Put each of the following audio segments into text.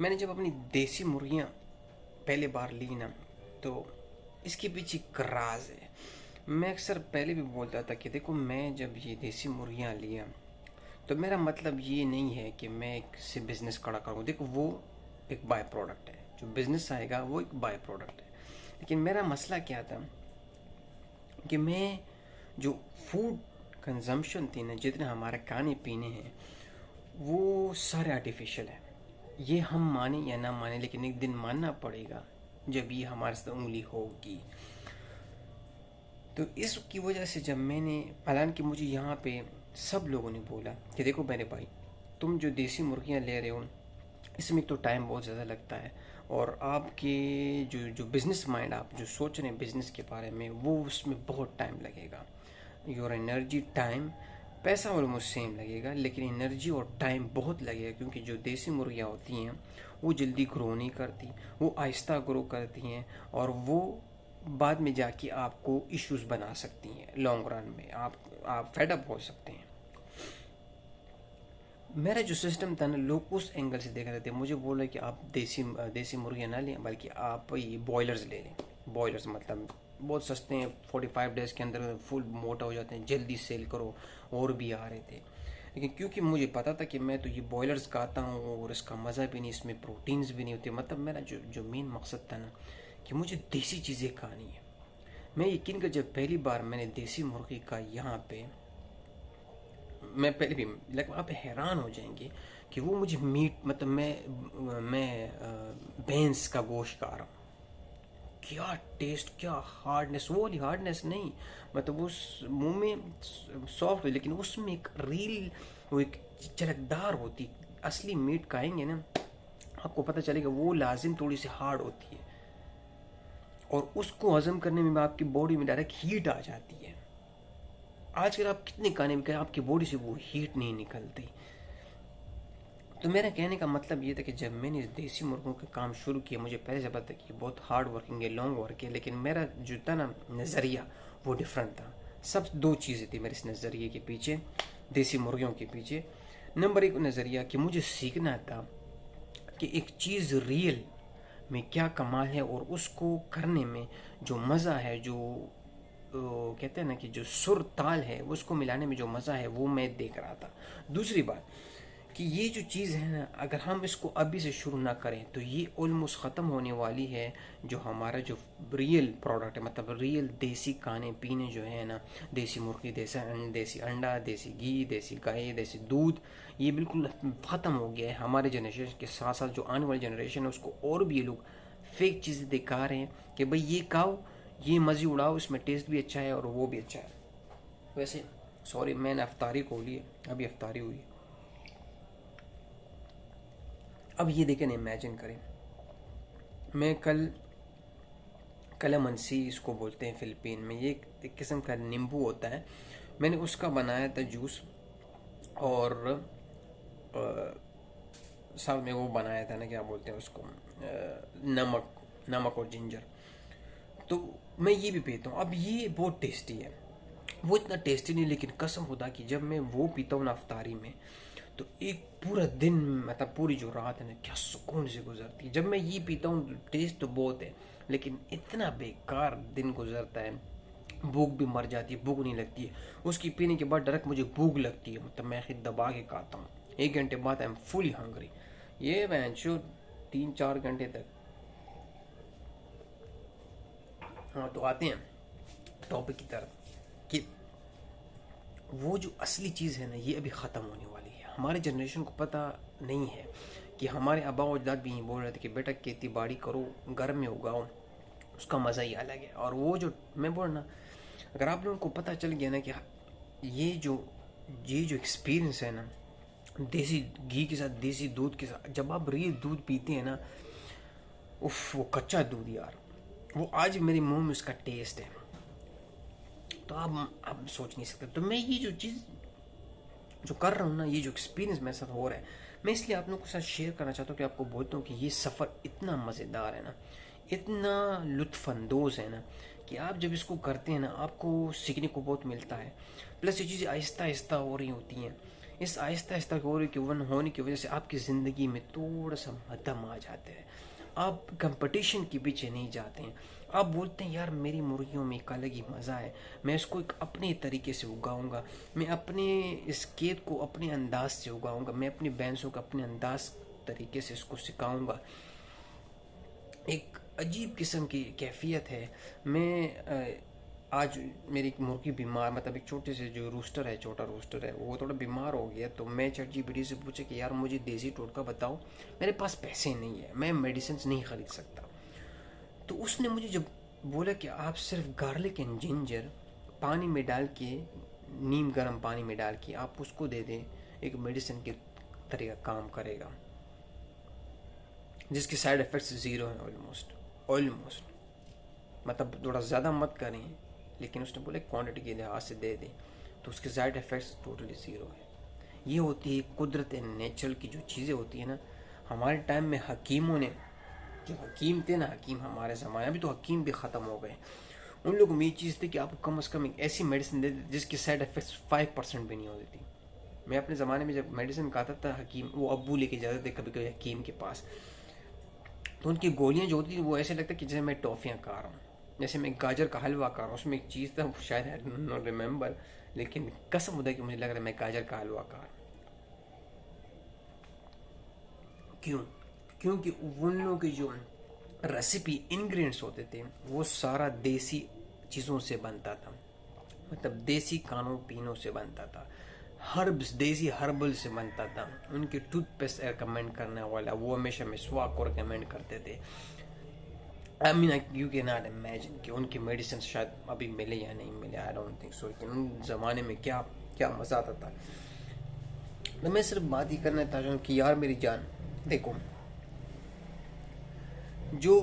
मैंने जब अपनी देसी मुर्गियाँ पहले बार ली ना, तो इसके पीछे एक राज है। मैं अक्सर पहले भी बोलता था कि देखो, मैं जब ये देसी मुर्गियाँ लिया तो मेरा मतलब ये नहीं है कि मैं एक से बिज़नेस खड़ा करूँ। देखो, वो एक बाय प्रोडक्ट है, जो बिज़नेस आएगा वो एक बाय प्रोडक्ट है। लेकिन मेरा मसला क्या था कि मैं जो फूड कंजम्पशन थी ना, जितने हमारे खाने पीने हैं वो सारे आर्टिफिशियल है। ये हम माने या ना माने, लेकिन एक दिन मानना पड़ेगा जब ये हमारे साथ उंगली होगी। तो इसकी वजह से जब मैंने, हालांकि मुझे यहाँ पे सब लोगों ने बोला कि देखो मेरे भाई, तुम जो देसी मुर्गियाँ ले रहे हो इसमें तो टाइम बहुत ज़्यादा लगता है, और आपके जो जो बिज़नेस माइंड, आप जो सोच रहे हैं बिज़नेस के बारे में, वो उसमें बहुत टाइम लगेगा। योर एनर्जी, टाइम, पैसा ऑलमोस्ट सेम लगेगा, लेकिन एनर्जी और टाइम बहुत लगेगा, क्योंकि जो देसी मुर्गियाँ होती हैं वो जल्दी ग्रो नहीं करती, वो आहिस्ता ग्रो करती हैं, और वो बाद में जाके आपको इश्यूज बना सकती हैं। लॉन्ग रन में आप फेड अप हो सकते हैं। मेरा जो सिस्टम था ना, लोग उस एंगल से देख रहे थे। मुझे बोल रहे कि आप देसी मुर्गियाँ ना लें, बल्कि आप ये बॉयलर्स ले लें। बॉयलर्स मतलब बहुत सस्ते हैं, 45 डेज़ के अंदर फुल मोटा हो जाते हैं, जल्दी सेल करो। और भी आ रहे थे, लेकिन क्योंकि मुझे पता था कि मैं तो ये बॉयलर्स खाता हूँ और इसका मज़ा भी नहीं, इसमें प्रोटीन्स भी नहीं होते। मतलब मेरा जो जो मेन मकसद था ना, कि मुझे देसी चीज़ें खानी है। मैं यकीन कर, जब पहली बार मैंने देसी मुर्गी का यहाँ पे, मैं पहले भी, लगभग आप हैरान हो जाएंगे कि वो मुझे मीट, मतलब मैं भैंस का गोश्त खा रहा हूँ। क्या टेस्ट, क्या हार्डनेस, वो वाली हार्डनेस नहीं, मतलब उस मुंह में सॉफ्ट, लेकिन उसमें एक रील, वो एक चरकदार होती। असली मीट खाएंगे ना, आपको पता चलेगा वो लाजिम थोड़ी सी हार्ड होती है, और उसको हजम करने में आपकी बॉडी में डायरेक्ट हीट आ जाती है। आजकल आप कितने खाने में खाएं, आपकी बॉडी से वो हीट नहीं निकलती। तो मेरा कहने का मतलब ये था कि जब मैंने इस देसी मुर्गों का काम शुरू किया, मुझे पहले से पता था कि बहुत हार्ड वर्किंग है, लॉन्ग वर्क है, लेकिन मेरा जो था ना नज़रिया, वो डिफरेंट था। सब दो चीज़ें थी मेरे इस नज़रिए के पीछे, देसी मुर्गियों के पीछे। नंबर एक नज़रिया कि मुझे सीखना था कि एक चीज़ रियल में क्या कमाल है, और उसको करने में जो मज़ा है, जो कहते हैं ना कि जो सुर ताल है, उसको मिलाने में जो मज़ा है, वो मैं देख रहा था। दूसरी बात कि ये जो चीज़ है ना, अगर हम इसको अभी से शुरू ना करें तो ये ऑलमोस्ट ख़त्म होने वाली है। जो हमारा जो रियल प्रोडक्ट है, मतलब रियल देसी खाने पीने जो है ना, देसी मुर्गी, देसी अंडा, देसी घी, देसी गाय, देसी दूध, ये बिल्कुल ख़त्म हो गया है। हमारे जनरेशन के साथ साथ जो आने वाली जनरेशन है उसको और भी ये लोग फेक चीज़ें दिखा रहे हैं कि भाई ये खाओ, ये मज़े उड़ाओ, इसमें टेस्ट भी अच्छा है और वो भी अच्छा है। वैसे सॉरी, मैंने अफ्तारी खोली है, अभी अफ्तारी हुई है। अब ये देखें, इमेजिन करें, मैं कल, कलामंसी इसको बोलते हैं फ़िलिपीन में, ये एक किस्म का नींबू होता है, मैंने उसका बनाया था जूस। और साथ में वो बनाया था ना, क्या बोलते हैं उसको, नमक, नमक और जिंजर। तो मैं ये भी पीता हूँ। अब ये बहुत टेस्टी है, वो इतना टेस्टी नहीं, लेकिन कसम खुदा कि जब मैं वो पीता हूँ ना अफ्तारी में, तो एक पूरा दिन, मतलब पूरी जो रात है ना, क्या सुकून से गुजरती है। जब मैं ये पीता हूँ टेस्ट तो बहुत है, लेकिन इतना बेकार दिन गुजरता है, भूख भी मर जाती है, भूख नहीं लगती है। उसकी पीने के बाद डायरेक्ट मुझे भूख लगती है, मतलब मैं खुद दबा के खाता हूँ। 1 घंटे बाद आई एम फुली हंग्री। ये वैंशो 3-4 घंटे तक। हाँ, तो आते हैं टॉपिक की तरफ कि वो जो असली चीज़ है ना, ये अभी ख़त्म होने वाली है। हमारे जनरेशन को पता नहीं है कि हमारे आबा और अजदाद भी यही बोल रहे थे कि बेटा खेती बाड़ी करो, घर में उगाओ, उसका मज़ा ही अलग है। और वो जो मैं बोल ना, अगर आप लोगों को पता चल गया ना कि ये जो एक्सपीरियंस है ना, देसी घी के साथ, देसी दूध के साथ, जब आप रियल दूध पीते हैं ना, उफ, वो कच्चा दूध यार, वो आज मेरे मुंह में उसका टेस्ट है। तो आप सोच नहीं सकते। तो मैं ये जो चीज़ जो कर रहा हूँ ना, ये जो एक्सपीरियंस मेरे साथ हो रहा है, मैं इसलिए आप लोगों के साथ शेयर करना चाहता हूँ कि आपको बोलता हूँ कि ये सफ़र इतना मज़ेदार है ना, इतना लुत्फ़अंदोज़ है ना, कि आप जब इसको करते हैं ना, आपको सीखने को बहुत मिलता है। प्लस ये चीज़ें आहिस्ता आहिस्ता हो रही होती हैं। इस आहिस्ता आहिस्ता होने की वजह से आपकी ज़िंदगी में थोड़ा सा मध्यम आ जाते हैं। आप कंपटीशन के पीछे नहीं जाते हैं। आप बोलते हैं यार मेरी मुर्गियों में एक अलग ही मज़ा है, मैं इसको एक अपने तरीके से उगाऊंगा, मैं अपने इस खेत को अपने अंदाज से उगाऊंगा, मैं अपनी भैंसों को अपने अंदाज तरीके से इसको सिखाऊंगा। एक अजीब किस्म की कैफियत है। मैं आज मेरी एक मुर्गी बीमार, मतलब एक छोटे से जो रूस्टर है, छोटा रूस्टर है, वो थोड़ा बीमार हो गया। तो मैं ChatGPT से पूछे कि यार मुझे देसी टोटका बताओ, मेरे पास पैसे नहीं है, मैं मेडिसिन नहीं ख़रीद सकता। तो उसने मुझे जब बोला कि आप सिर्फ गार्लिक एंड जिंजर पानी में डाल के, नीम गर्म पानी में डाल के आप उसको दे दें, एक मेडिसिन के तरीका काम करेगा, जिसके साइड इफ़ेक्ट्स ज़ीरो हैं ऑलमोस्ट। मतलब थोड़ा ज़्यादा मत करें, लेकिन उसने बोले क्वांटिटी के लिहाज से दे दें तो उसके साइड इफ़ेक्ट्स टोटली ज़ीरो है। ये होती है कुदरत एंड नेचर की जो चीज़ें होती है ना। हमारे टाइम में हकीमों ने, जो हकीम थे ना, हकीम हमारे ज़माने, अभी तो हकीम भी ख़त्म हो गए, उन लोगों में ये चीज़ थी कि आपको कम से कम एक ऐसी मेडिसिन दे दी जिसकी साइड इफ़ेक्ट्स 5% भी नहीं होती थी। मैं अपने ज़माने में जब मेडिसिन खाता था, हकीम वो अब्बू लेके जाते थे कभी कभी हकीम के पास, तो उनकी गोलियां जो होती थी वो ऐसे लगता कि जैसे मैं टॉफ़ियाँ खा रहा हूँ, जैसे मैं गाजर का हलवा खा रहा हूँ। उसमें एक चीज़ था, शायद आई डोंट नॉट रिमेंबर, लेकिन कसम खुदा कि मुझे लग रहा है मैं गाजर का हलवा खा रहा हूँ। क्यों? क्योंकि उन लोगों की जो रेसिपी इंग्रेडिएंट्स होते थे वो सारा देसी चीज़ों से बनता था, मतलब देसी खानों पीनों से बनता था, हर्ब्स, देसी हर्बल से बनता था। उनके टूथपेस्ट रिकमेंड करने वाला वो हमेशा मिसवाक को रिकमेंड करते थे। I mean you can not imagine कि उनकी मेडिसिन शायद अभी मिले या नहीं मिले, आई डोंट थिंक सो। लेकिन उन ज़माने में क्या क्या मज़ा आता था। तो मैं सिर्फ बात ही करना चाहता हूँ कि यार मेरी जान, देखो जो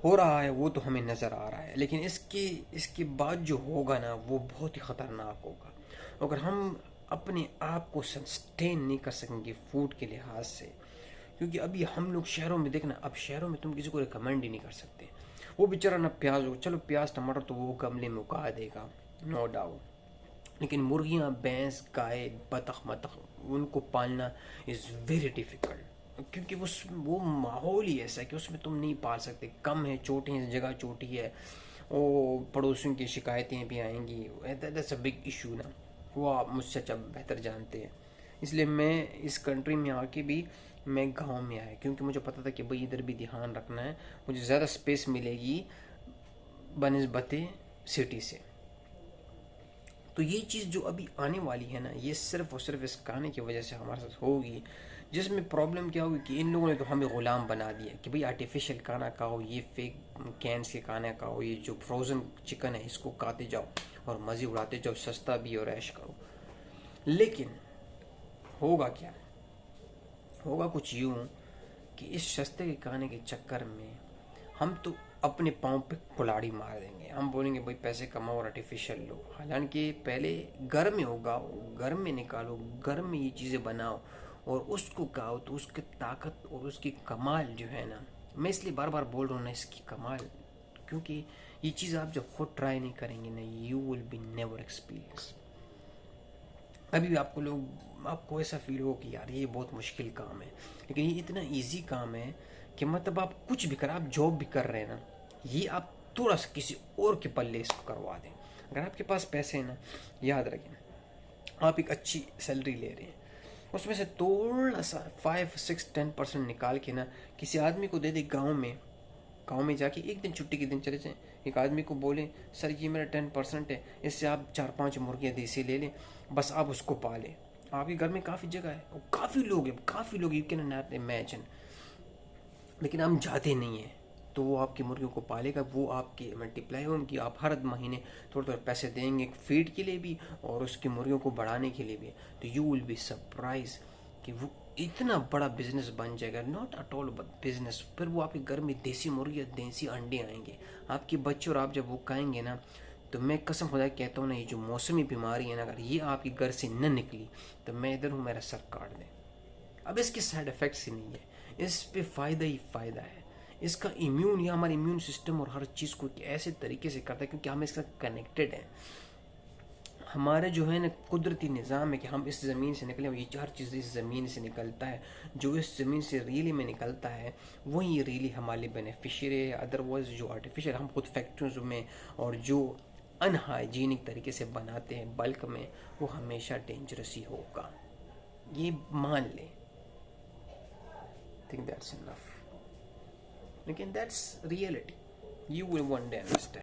हो रहा है वो तो हमें नज़र आ रहा है, लेकिन इसके बाद जो होगा ना वो बहुत ही ख़तरनाक होगा। अगर हम अपने आप को सस्टेन नहीं कर सकेंगे फूड के लिहाज से, क्योंकि अभी हम लोग शहरों में देखना, अब शहरों में तुम किसी को रिकमेंड ही नहीं कर सकते। वो बेचारा ना प्याज हो, चलो प्याज टमाटर तो वो गमले में उगा देगा, नो डाउट, लेकिन मुर्गियाँ, भैंस, गाय, बतख मतख उनको पालना इज़ वेरी डिफ़िकल्ट, क्योंकि वो माहौल ही ऐसा है कि उसमें तुम नहीं पाल सकते। कम है, छोटी है जगह, छोटी है, वो पड़ोसियों की शिकायतें भी आएंगी, दैट्स अ बिग इशू ना। वो आप मुझसे अच्छा बेहतर जानते हैं। इसलिए मैं इस कंट्री में आके भी मैं गांव में आया, क्योंकि मुझे पता था कि भाई इधर भी ध्यान रखना है, मुझे ज़्यादा स्पेस मिलेगी बनिस्बते सिटी से। तो ये चीज़ जो अभी आने वाली है ना, ये सिर्फ और सिर्फ इस खाने की वजह से हमारे साथ होगी। जिसमें प्रॉब्लम क्या होगी कि इन लोगों ने तो हमें ग़ुलाम बना दिया कि भाई आर्टिफिशियल खाना खाओ, ये फेक कैंस के खाना खाओ, ये जो फ्रोज़न चिकन है इसको खाते जाओ और मज़े उड़ाते जाओ, सस्ता भी और ऐश करो। लेकिन होगा क्या? होगा कुछ यूँ कि इस सस्ते के खाने के चक्कर में हम तो अपने पाँव पे कुल्हाड़ी मार देंगे। हम बोलेंगे भाई पैसे कमाओ और आर्टिफिशियल लो, हालांकि पहले घर में उगाओ, घर में निकालो, घर में ये चीज़ें बनाओ और उसको खाओ, तो उसकी ताकत और उसकी कमाल जो है ना, मैं इसलिए बार बार बोल रहा हूँ ना इसकी कमाल, क्योंकि ये चीज़ आप जब खुद ट्राई नहीं करेंगे ना, you will be never experience. अभी भी आपको ऐसा फील हो कि यार ये बहुत मुश्किल काम है, लेकिन ये इतना इजी काम है कि मतलब आप कुछ भी कर, आप जॉब भी कर रहे हैं ना, ये आप थोड़ा सा किसी और के पल्ले इसको करवा दें। अगर आपके पास पैसे हैं ना, याद रखें आप एक अच्छी सैलरी ले रहे हैं, उसमें से थोड़ा सा 5, 6, 10% निकाल के ना किसी आदमी को दे दे। गाँव में जाके एक दिन छुट्टी के दिन चले जाएं, एक आदमी को बोलें सर ये मेरा 10% है, इससे आप 4-5 मुर्गियाँ देसी ले लें, बस आप उसको पालें। आपके घर में काफ़ी जगह है और काफ़ी लोग, यू कैन नॉट इमेजिन, लेकिन हम जाते नहीं हैं। तो वो आपकी मुर्गियों को पालेगा, वो आपकी मल्टीप्लाई होंगी, आप हर महीने थोड़े थोड़े पैसे देंगे फीड के लिए भी और उसकी मुर्गियों को बढ़ाने के लिए भी। तो यू विल बी सरप्राइज कि वो इतना बड़ा बिजनेस बन जाएगा, नॉट एट ऑल बिजनेस। फिर वो आपके घर में देसी मुर्गी, देसी अंडे आएंगे, आपके बच्चे, और आप जब वो खाएंगे ना, तो मैं कसम खुदा कहता हूँ ना, ये जो मौसमी बीमारी है ना, अगर ये आपके घर से न निकली तो मैं इधर हूँ, मेरा सर काट दें। अब इसके साइड इफ़ेक्ट्स ही नहीं है, इस पे फ़ायदा ही फ़ायदा है। इसका या हमारे इम्यून सिस्टम और हर चीज़ को ऐसे तरीके से करता है क्योंकि हम इसके साथ कनेक्टेड हैं। हमारे जो है ना कुदरती निज़ाम है कि हम इस ज़मीन से निकले, ये 4 चीज़ें इस ज़मीन से निकलता है, जो इस ज़मीन से रियली में निकलता है वही रियली हमारे लिए बेनिफिशियल है। अदरवाइज जो आर्टिफिशियल हम खुद फैक्ट्रियों में और जो अनहाइजीनिक तरीके से बनाते हैं बल्क में, वो हमेशा डेंजरस ही होगा, ये मान लें। थिंक दैट्स इनफ, लेकिन that's reality, you will one day understand.